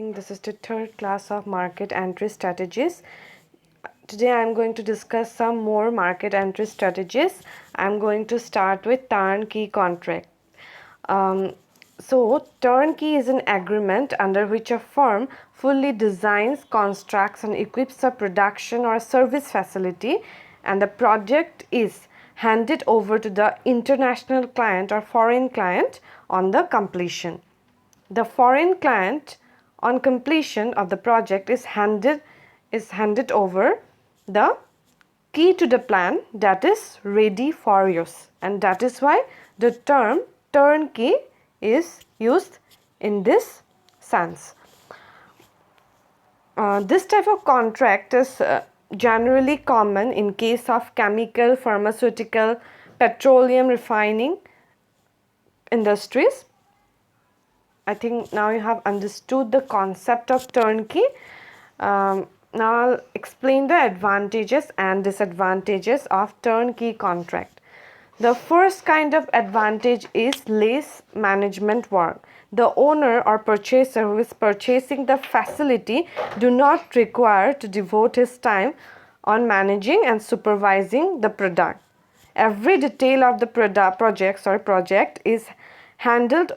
This is the third class of market entry strategies. Today I am going to discuss some more market entry strategies. I am going to start with turnkey contract. So turnkey is an agreement under which a firm fully designs, constructs and equips a production or service facility, and the project is handed over to the international client or foreign client on the completion. The foreign client on completion of the project is handed over the key to the plan that is ready for use, and that is why the term turnkey is used in this sense. This type of contract is generally common in case of chemical, pharmaceutical, petroleum refining industries. I think now you have understood the concept of turnkey. Now I'll explain the advantages and disadvantages of turnkey contract. The first kind of advantage is less management work. The owner or purchaser who is purchasing the facility do not require to devote his time on managing and supervising the product. Every detail of the project is handled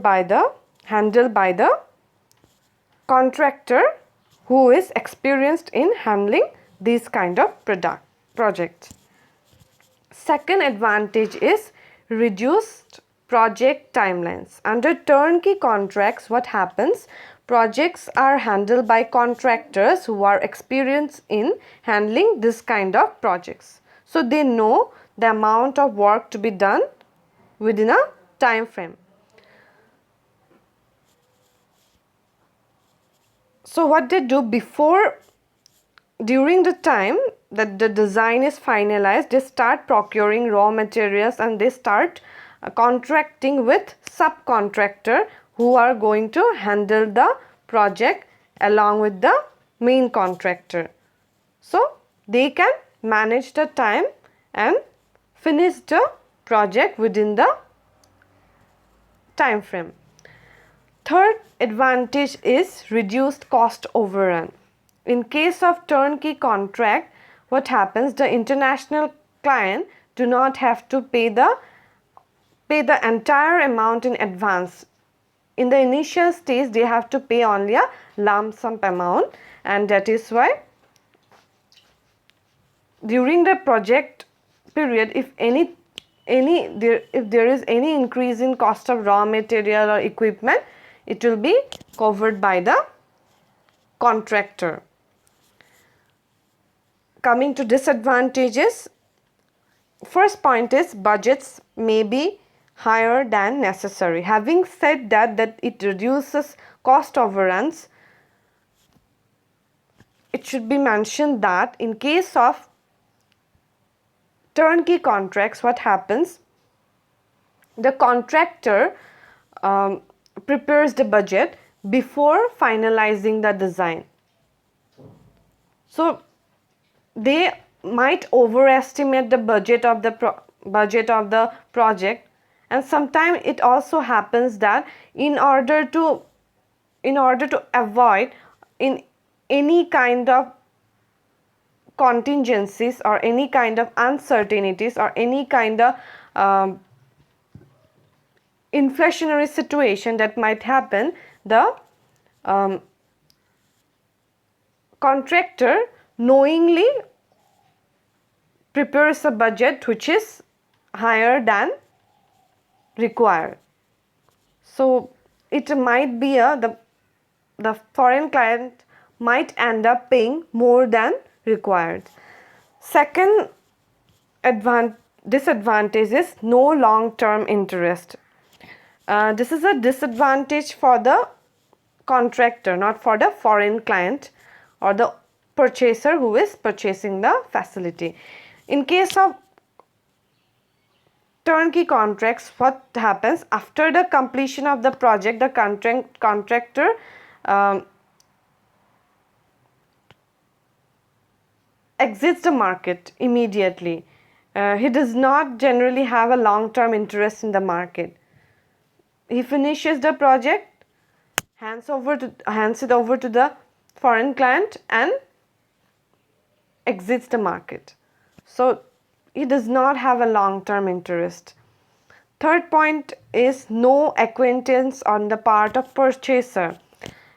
by the contractor who is experienced in handling these kind of projects. Second advantage is reduced project timelines. Under turnkey contracts, what happens? Projects are handled by contractors who are experienced in handling this kind of projects. So they know the amount of work to be done within a time frame. So what they do during the time that the design is finalized, they start procuring raw materials and they start contracting with subcontractor who are going to handle the project along with the main contractor. So they can manage the time and finish the project within the time frame. Third advantage is reduced cost overrun. In case of turnkey contract, what happens? The international client do not have to pay the entire amount in advance. In the initial stage, they have to pay only a lump sum amount, and that is why during the project period, if there is any increase in cost of raw material or equipment, it will be covered by the contractor. Coming to disadvantages, first point is budgets may be higher than necessary. Having said that it reduces cost overruns, it should be mentioned that in case of turnkey contracts, what happens? The contractor prepares the budget before finalizing the design. So they might overestimate the budget of the project, and sometimes it also happens that in order to avoid in any kind of contingencies or any kind of uncertainties or any kind of inflationary situation that might happen, the contractor knowingly prepares a budget which is higher than required. So it might be the foreign client might end up paying more than required. Second disadvantage is no long-term interest. This is a disadvantage for the contractor, not for the foreign client or the purchaser who is purchasing the facility. In case of turnkey contracts, what happens? After the completion of the project, the contractor exits the market immediately. He does not generally have a long-term interest in the market. He finishes the project, hands it over to the foreign client and exits the market. So he does not have a long-term interest. Third point is no acquaintance on the part of purchaser.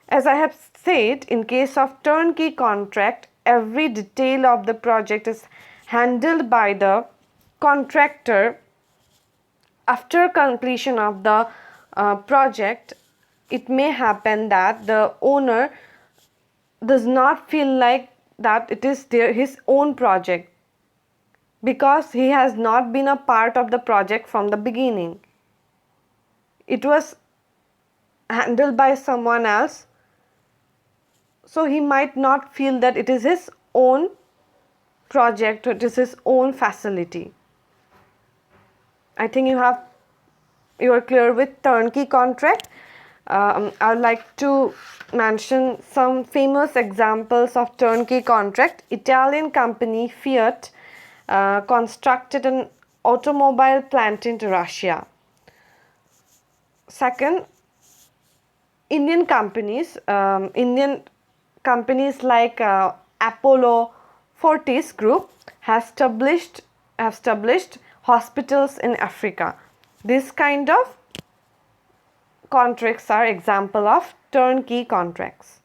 As I have said, in case of turnkey contract, every detail of the project is handled by the contractor. After completion of the project, it may happen that the owner does not feel like that it is his own project, because he has not been a part of the project from the beginning. It was handled by someone else, so he might not feel that it is his own project or it is his own facility. I think you are clear with turnkey contract. I would like to mention some famous examples of turnkey contract. Italian company Fiat constructed an automobile plant in Russia. Second, Indian companies like Apollo Fortis Group have established hospitals in Africa. This kind of contracts are example of turnkey contracts.